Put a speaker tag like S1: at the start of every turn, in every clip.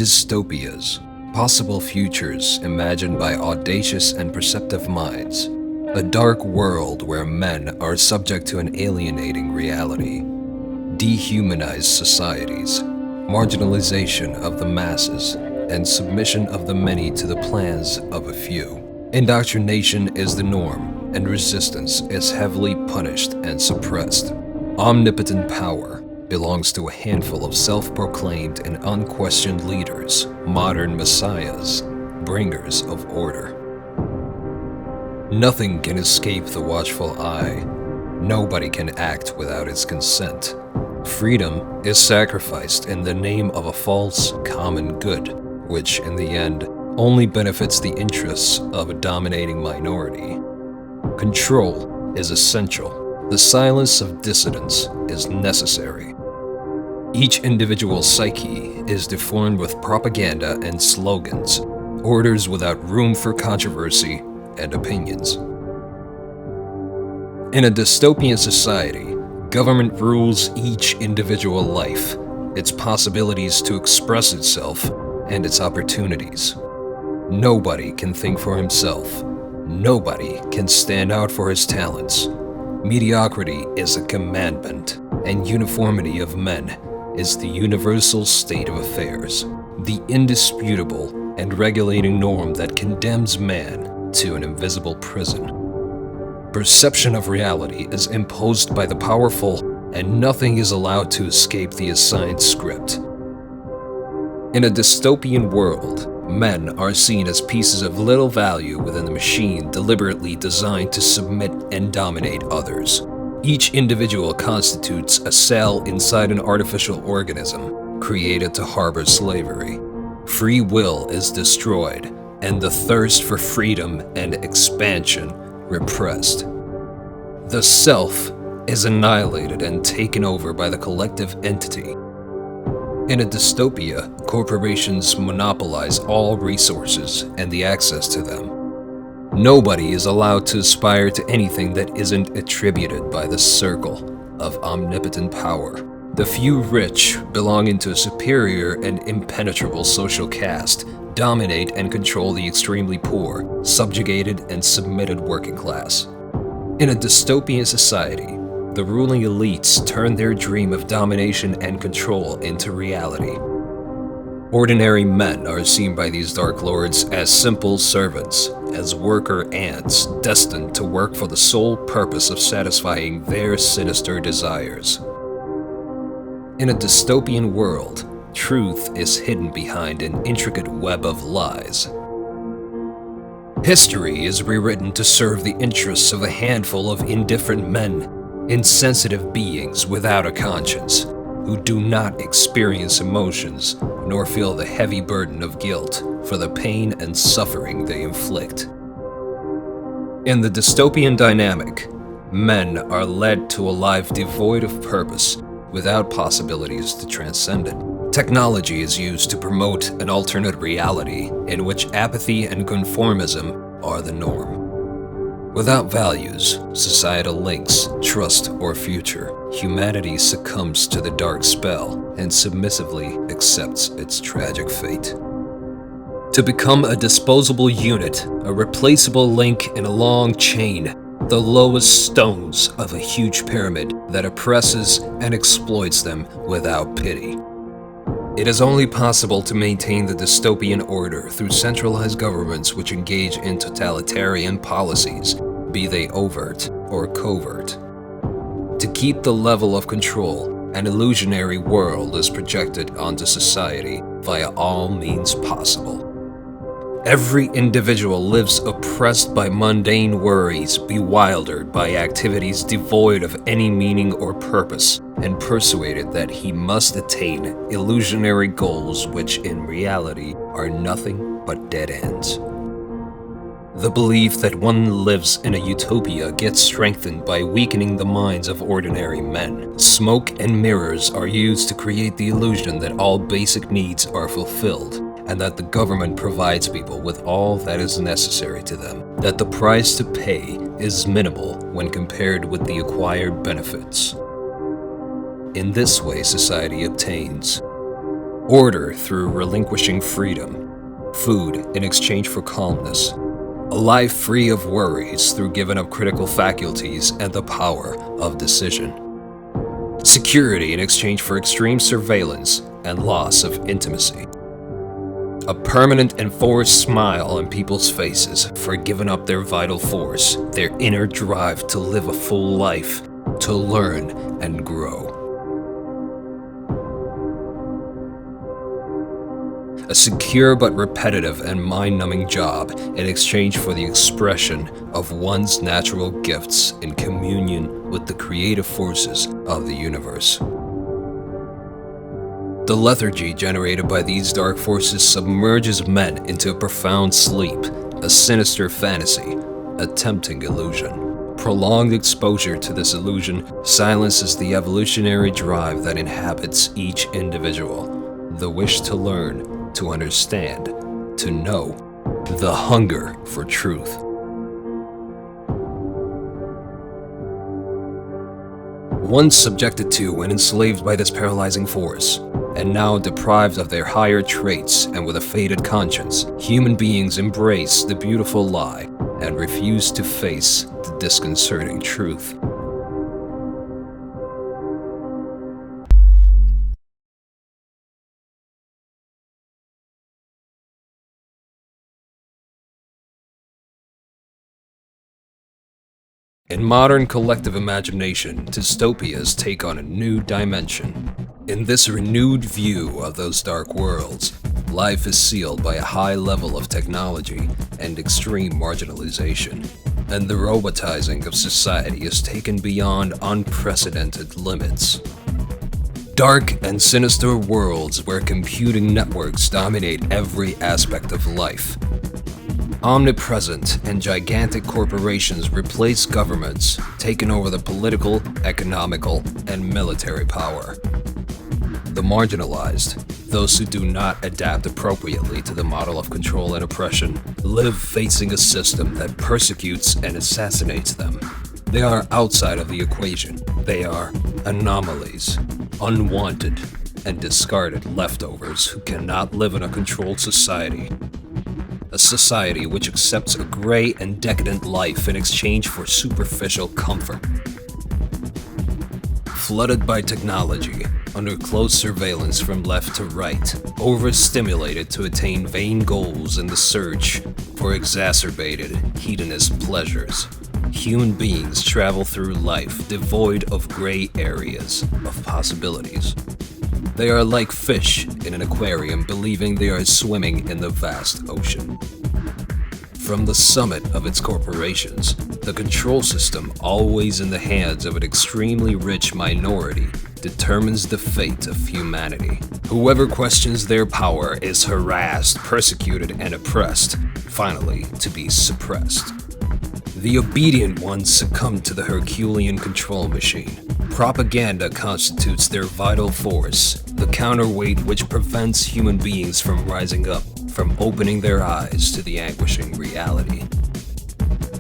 S1: Dystopias, possible futures imagined by audacious and perceptive minds. A dark world where men are subject to an alienating reality. Dehumanized societies, marginalization of the masses, and submission of the many to the plans of a few. Indoctrination is the norm, and resistance is heavily punished and suppressed. Omnipotent power belongs to a handful of self-proclaimed and unquestioned leaders, modern messiahs, bringers of order. Nothing can escape the watchful eye. Nobody can act without its consent. Freedom is sacrificed in the name of a false common good, which in the end only benefits the interests of a dominating minority. Control is essential. The silence of dissidents is necessary. Each individual psyche is deformed with propaganda and slogans, orders without room for controversy and opinions. In a dystopian society, government rules each individual life, its possibilities to express itself, and its opportunities. Nobody can think for himself. Nobody can stand out for his talents. Mediocrity is a commandment, and uniformity of men is the universal state of affairs, the indisputable and regulating norm that condemns man to an invisible prison. Perception of reality is imposed by the powerful, and nothing is allowed to escape the assigned script. In a dystopian world, men are seen as pieces of little value within the machine deliberately designed to submit and dominate others. Each individual constitutes a cell inside an artificial organism created to harbor slavery. Free will is destroyed, and the thirst for freedom and expansion repressed. The self is annihilated and taken over by the collective entity. In a dystopia, corporations monopolize all resources and the access to them. Nobody is allowed to aspire to anything that isn't attributed by the circle of omnipotent power. The few rich, belonging to a superior and impenetrable social caste, dominate and control the extremely poor, subjugated and submitted working class. In a dystopian society, the ruling elites turn their dream of domination and control into reality. Ordinary men are seen by these dark lords as simple servants, as worker ants destined to work for the sole purpose of satisfying their sinister desires. In a dystopian world, truth is hidden behind an intricate web of lies. History is rewritten to serve the interests of a handful of indifferent men, insensitive beings without a conscience, who do not experience emotions nor feel the heavy burden of guilt for the pain and suffering they inflict. In the dystopian dynamic, men are led to a life devoid of purpose, without possibilities to transcend it. Technology is used to promote an alternate reality in which apathy and conformism are the norm. Without values, societal links, trust, or future, humanity succumbs to the dark spell and submissively accepts its tragic fate. To become a disposable unit, a replaceable link in a long chain, the lowest stones of a huge pyramid that oppresses and exploits them without pity. It is only possible to maintain the dystopian order through centralized governments which engage in totalitarian policies, be they overt or covert. To keep the level of control, an illusionary world is projected onto society via all means possible. Every individual lives oppressed by mundane worries, bewildered by activities devoid of any meaning or purpose, and persuaded that he must attain illusionary goals which in reality are nothing but dead ends. The belief that one lives in a utopia gets strengthened by weakening the minds of ordinary men. Smoke and mirrors are used to create the illusion that all basic needs are fulfilled, and that the government provides people with all that is necessary to them, that the price to pay is minimal when compared with the acquired benefits. In this way, society obtains order through relinquishing freedom, food in exchange for calmness, a life free of worries through giving up critical faculties and the power of decision, security in exchange for extreme surveillance and loss of intimacy, a permanent enforced smile on people's faces for giving up their vital force, their inner drive to live a full life, to learn and grow. A secure but repetitive and mind-numbing job in exchange for the expression of one's natural gifts in communion with the creative forces of the universe. The lethargy generated by these dark forces submerges men into a profound sleep, a sinister fantasy, a tempting illusion. Prolonged exposure to this illusion silences the evolutionary drive that inhabits each individual, the wish to learn, to understand, to know, the hunger for truth. Once subjected to and enslaved by this paralyzing force, and now deprived of their higher traits and with a faded conscience, human beings embrace the beautiful lie and refuse to face the disconcerting truth. In modern collective imagination, dystopias take on a new dimension. In this renewed view of those dark worlds, life is sealed by a high level of technology and extreme marginalization, and the robotizing of society is taken beyond unprecedented limits. Dark and sinister worlds where computing networks dominate every aspect of life. Omnipresent and gigantic corporations replace governments, taking over the political, economical, and military power. The marginalized, those who do not adapt appropriately to the model of control and oppression, live facing a system that persecutes and assassinates them. They are outside of the equation. They are anomalies, unwanted, and discarded leftovers who cannot live in a controlled society. A society which accepts a gray and decadent life in exchange for superficial comfort. Flooded by technology, under close surveillance from left to right, overstimulated to attain vain goals in the search for exacerbated hedonist pleasures, human beings travel through life devoid of gray areas of possibilities. They are like fish in an aquarium believing they are swimming in the vast ocean. From the summit of its corporations, the control system, always in the hands of an extremely rich minority, determines the fate of humanity. Whoever questions their power is harassed, persecuted, and oppressed, finally to be suppressed. The obedient ones succumb to the Herculean control machine. Propaganda constitutes their vital force, the counterweight which prevents human beings from rising up, from opening their eyes to the anguishing reality.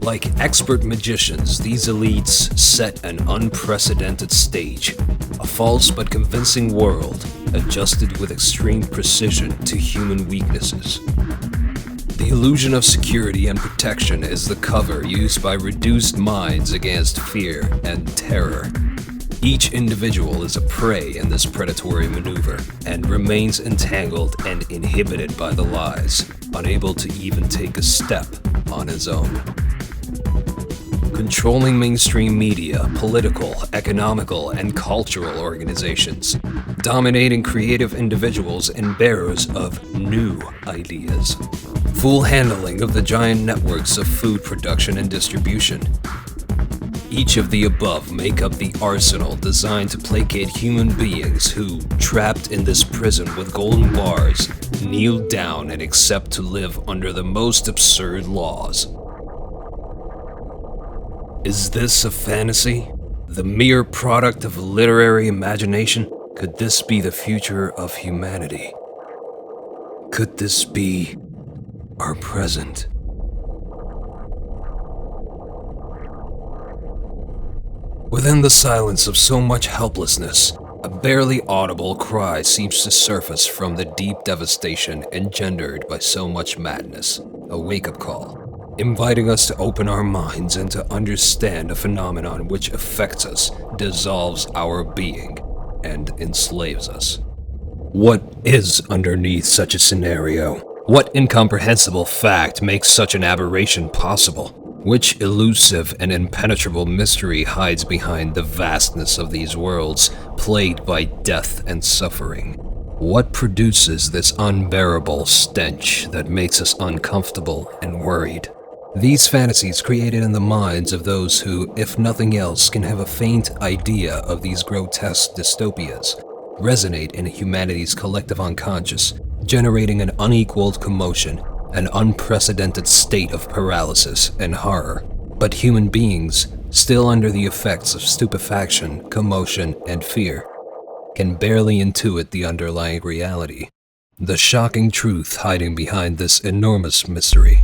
S1: Like expert magicians, these elites set an unprecedented stage, a false but convincing world, adjusted with extreme precision to human weaknesses. The illusion of security and protection is the cover used by reduced minds against fear and terror. Each individual is a prey in this predatory maneuver and remains entangled and inhibited by the lies, unable to even take a step on his own. Controlling mainstream media, political, economical, and cultural organizations, dominating creative individuals and bearers of new ideas. Full handling of the giant networks of food production and distribution. Each of the above make up the arsenal designed to placate human beings who, trapped in this prison with golden bars, kneel down and accept to live under the most absurd laws. Is this a fantasy? The mere product of literary imagination? Could this be the future of humanity? Could this be our present? Within the silence of so much helplessness, A barely audible cry seems to surface from the deep devastation engendered by so much madness, a wake-up call, inviting us to open our minds and to understand a phenomenon which affects us, dissolves our being, and enslaves us. What is underneath such a scenario? What incomprehensible fact makes such an aberration possible? Which elusive and impenetrable mystery hides behind the vastness of these worlds, plagued by death and suffering? What produces this unbearable stench that makes us uncomfortable and worried? These fantasies created in the minds of those who, if nothing else, can have a faint idea of these grotesque dystopias, resonate in humanity's collective unconscious, generating an unequaled commotion, an unprecedented state of paralysis and horror. But human beings, still under the effects of stupefaction, commotion, and fear, can barely intuit the underlying reality, the shocking truth hiding behind this enormous mystery.